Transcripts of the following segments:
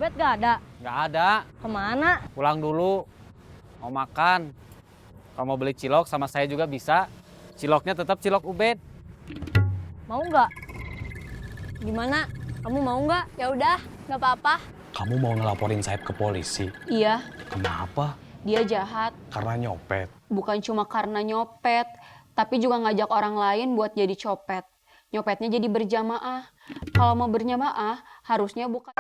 Ubed gak ada? Nggak ada. Kemana? Pulang dulu. Mau makan. Kalau mau beli cilok sama saya juga bisa. Ciloknya tetap cilok Ubed. Mau nggak? Gimana? Kamu mau nggak? Ya udah, nggak apa-apa. Kamu mau ngelaporin Saib ke polisi? Iya, Kenapa? dia jahat. Karena nyopet. Bukan cuma karena nyopet, tapi juga ngajak orang lain buat jadi copet. Nyopetnya jadi berjamaah. Kalau mau berjamaah, harusnya bukan...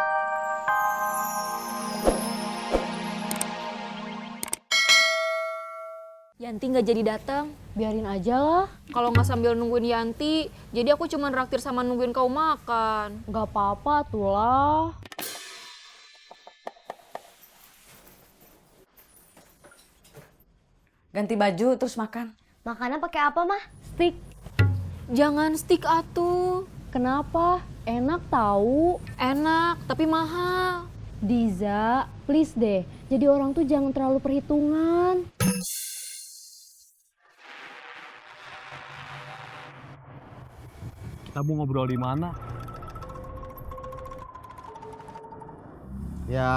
Yanti nggak jadi datang. Biarin aja lah. Kalau nggak sambil nungguin Yanti, jadi aku cuma raktir sama nungguin kau makan. Nggak apa-apa tuh lah. Ganti baju terus makan. Makannya pakai apa mah? Stick. Jangan stick atuh. Kenapa? Enak tahu. Enak, tapi mahal. Diza, please deh. Jadi orang tuh jangan terlalu perhitungan. Kita mau ngobrol di mana? Ya,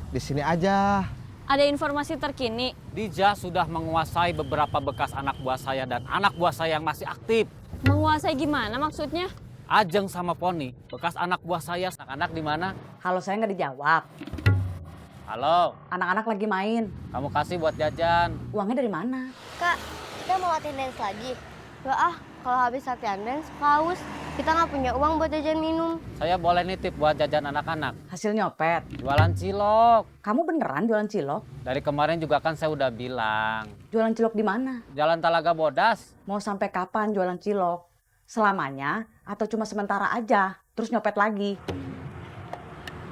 di sini aja. Ada informasi terkini. Dija sudah menguasai beberapa bekas anak buah saya dan anak buah saya yang masih aktif. Menguasai gimana maksudnya? Ajeng sama Poni, bekas anak buah saya. Anak-anak di mana? Halo saya nggak dijawab. Halo, Anak-anak lagi main. kamu kasih buat jajan. Uangnya dari mana? Kak, kita mau latihan dance lagi. Gak ah, kalau habis latihan dance, haus. Kita nggak punya uang buat jajan minum. Saya boleh nitip buat jajan anak-anak. Hasil nyopet. Jualan cilok. Kamu beneran jualan cilok? Dari kemarin juga kan saya udah bilang. Jualan cilok di mana? Jalan Talaga Bodas. Mau sampai kapan jualan cilok? Selamanya atau cuma sementara aja? Terus nyopet lagi?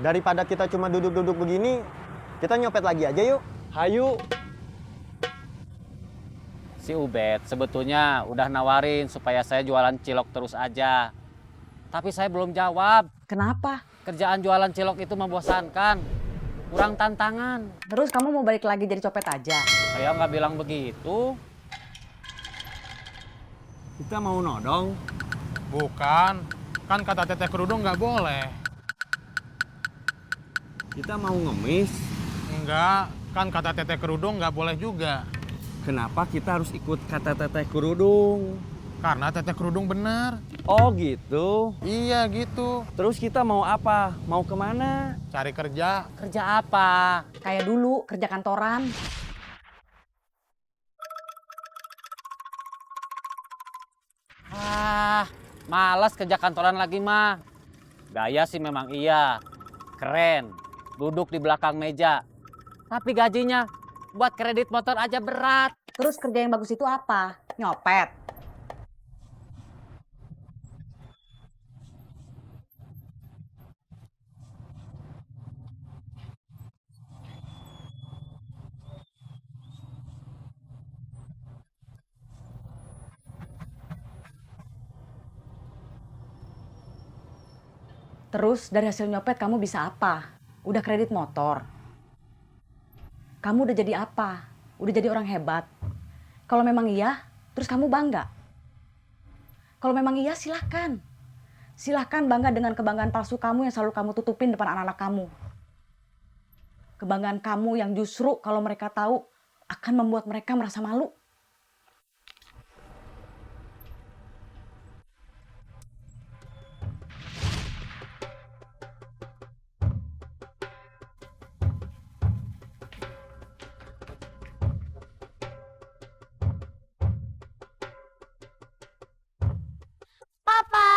Daripada kita cuma duduk-duduk begini, kita nyopet lagi aja yuk. Hayu. Si Ubed sebetulnya udah nawarin supaya saya jualan cilok terus aja. Tapi saya belum jawab. Kenapa? Kerjaan jualan cilok itu membosankan. Kurang tantangan. Terus kamu mau balik lagi jadi copet aja? Saya nggak bilang begitu. Kita mau nodong. Bukan, kan kata teteh kerudung nggak boleh. Kita mau ngemis. Enggak, kan kata teteh kerudung nggak boleh juga. Kenapa kita harus ikut kata teteh kerudung? Karena teteh kerudung benar. Oh gitu. Iya gitu, Terus kita mau apa? Mau kemana? cari kerja. Kerja apa? Kayak dulu kerja kantoran. Malas kerja kantoran lagi mah. Gaya sih memang iya. Keren. Duduk di belakang meja. Tapi gajinya buat kredit motor aja berat. Terus kerja yang bagus itu apa? Nyopet. Terus dari hasil nyopet kamu bisa apa? Udah kredit motor. Kamu udah jadi apa? Udah jadi orang hebat. Kalau memang iya, terus kamu bangga. Kalau memang iya silahkan. Silahkan bangga dengan kebanggaan palsu kamu yang selalu kamu tutupin depan anak-anak kamu. Kebanggaan kamu yang justru kalau mereka tahu akan membuat mereka merasa malu. Papa!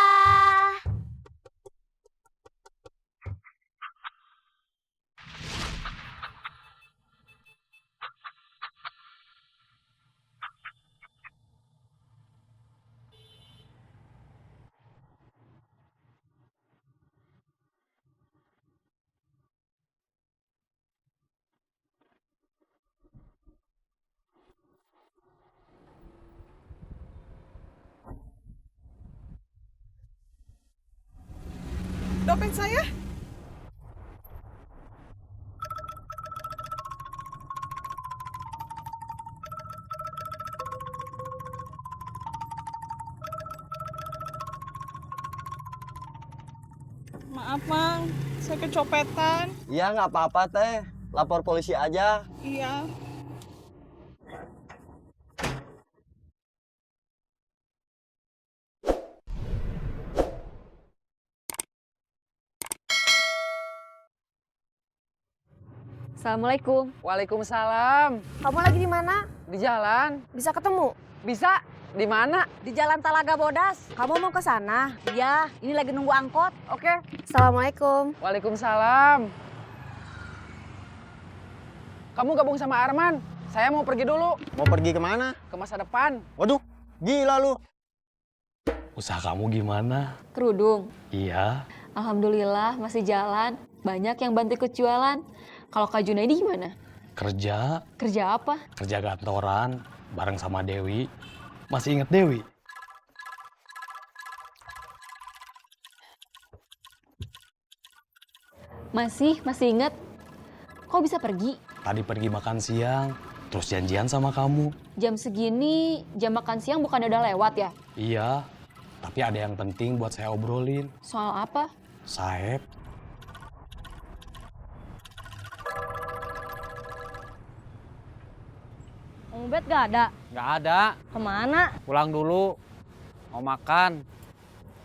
Dompet saya? Maaf, Mang. Saya kecopetan. Iya, nggak apa-apa, Teh. Lapor polisi aja. Iya. Assalamualaikum. Waalaikumsalam. Kamu lagi di mana? Di jalan. Bisa ketemu? Bisa? Di mana? Di Jalan Talaga Bodas. Kamu mau ke sana? Iya, ini lagi nunggu angkot. Oke. Assalamualaikum. Waalaikumsalam. Kamu gabung sama Arman. Saya mau pergi dulu. Mau pergi kemana? Ke masa depan. Waduh, gila lu. Usaha kamu gimana? Kerudung. Iya. Alhamdulillah masih jalan. Banyak yang bantu ikut jualan. Kalau Kak Junaidi gimana? Kerja, Kerja apa? kerja kantoran, bareng sama Dewi. Masih inget Dewi? Masih ingat. Kok bisa pergi? Tadi pergi makan siang, terus janjian sama kamu. Jam segini, jam makan siang bukannya udah lewat ya? Iya, tapi ada yang penting buat saya obrolin. Soal apa? Saeb, Om Ubed gak ada. Nggak ada. Kemana? Pulang dulu. Mau makan.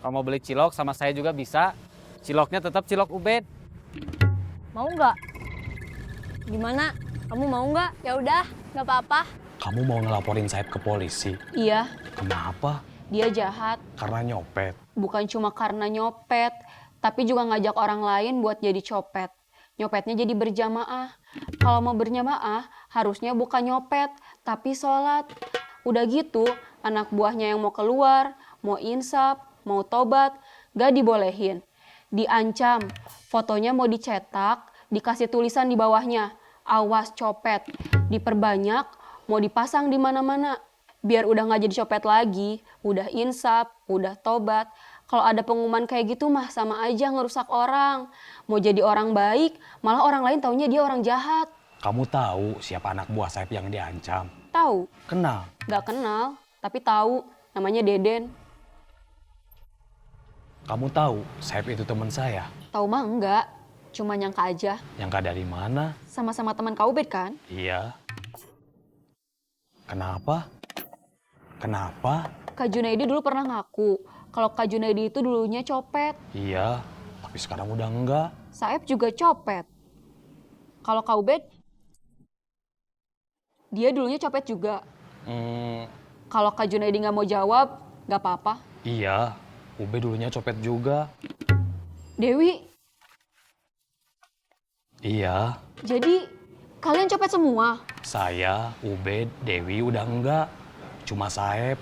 Kalau mau beli cilok sama saya juga bisa. Ciloknya tetap cilok Ubed. Mau nggak? Gimana? Kamu mau nggak? Ya udah, nggak apa-apa. kamu mau ngelaporin Saeb ke polisi. Iya, Kenapa? dia jahat. Karena nyopet. Bukan cuma karena nyopet, tapi juga ngajak orang lain buat jadi copet. Nyopetnya jadi berjamaah. Kalau mau berjamaah, harusnya bukan nyopet, tapi sholat. Udah gitu, anak buahnya yang mau keluar, mau insaf, mau tobat, gak dibolehin. Diancam, fotonya mau dicetak, dikasih tulisan di bawahnya, awas copet. Diperbanyak, mau dipasang di mana-mana. Biar udah gak jadi copet lagi, udah insaf, udah tobat. Kalau ada pengumuman kayak gitu mah sama aja ngerusak orang. Mau jadi orang baik, malah orang lain taunya dia orang jahat. Kamu tahu siapa anak buah Saeb yang diancam? Tahu? Kenal. Gak kenal, tapi tahu. Namanya Deden. Kamu tahu Saeb itu teman saya. Tahu mah enggak, cuma nyangka aja. Nyangka dari mana? Sama-sama teman Kak Ubed kan? Iya. Kenapa? Kenapa? Kak Junaidi dulu pernah ngaku kalau Kak Junaidi itu dulunya copet. Iya, tapi sekarang udah enggak. Saeb juga copet. Kalau Kak Ubed, dia dulunya copet juga. Kalau Kak Junaidi nggak mau jawab, nggak apa-apa. Iya, Ube dulunya copet juga. Dewi, Iya, jadi kalian copet semua? saya, Ube, Dewi udah enggak. Cuma Saeb.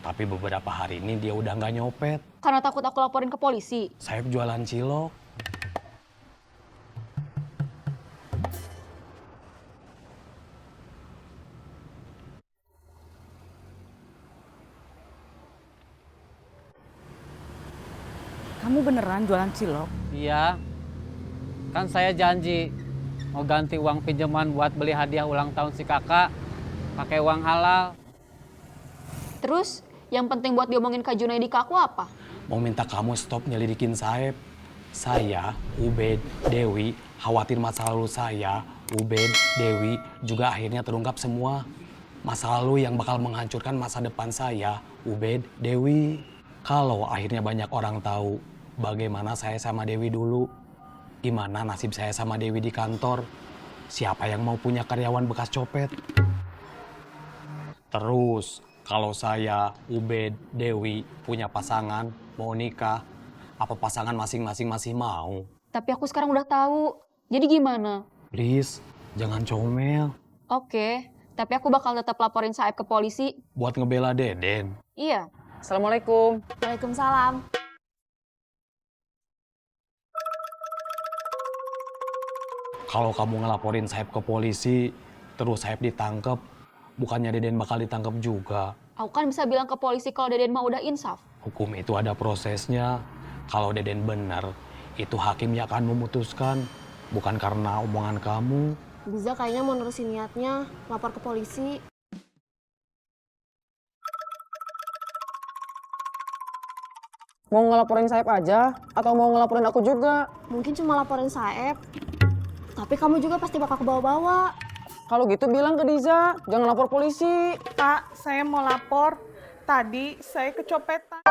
Tapi beberapa hari ini dia udah nggak nyopet. Karena takut aku laporin ke polisi. Saeb jualan cilok. Kamu beneran jualan cilok? Iya. Kan saya janji mau ganti uang pinjaman buat beli hadiah ulang tahun si kakak. Pakai uang halal. Terus, yang penting buat diomongin Kak Junaidi ke aku apa? Mau minta kamu stop nyelidikin Saeb. Saya, Ubed, Dewi, khawatir masa lalu saya, Ubed, Dewi, juga akhirnya terungkap semua. Masa lalu yang bakal menghancurkan masa depan saya, Ubed, Dewi. Kalau akhirnya banyak orang tahu bagaimana saya sama Dewi dulu, gimana nasib saya sama Dewi di kantor, siapa yang mau punya karyawan bekas copet? Terus, kalau saya, Ubed, Dewi punya pasangan, mau nikah, apa pasangan masing-masing masih mau? Tapi aku sekarang udah tahu. Jadi gimana? Please, jangan comel. Oke, tapi aku bakal tetap laporin Saeb ke polisi. Buat ngebela Deden. Iya. Assalamualaikum. Waalaikumsalam. Kalau kamu ngelaporin Saeb ke polisi, terus Saeb ditangkep, bukannya Deden bakal ditangkep juga. Aku kan bisa bilang ke polisi kalau Deden mah udah insaf. Hukum itu ada prosesnya. Kalau Deden benar, itu hakim yang akan memutuskan. Bukan karena omongan kamu. Bisa kayaknya mau nerusin niatnya, lapor ke polisi. Mau ngelaporin Saeb aja atau mau ngelaporin aku juga? Mungkin cuma laporin Saeb. Tapi kamu juga pasti bakal kebawa-bawa. Kalau gitu bilang ke Diza, jangan lapor polisi. Kak, saya mau lapor. Tadi saya kecopetan.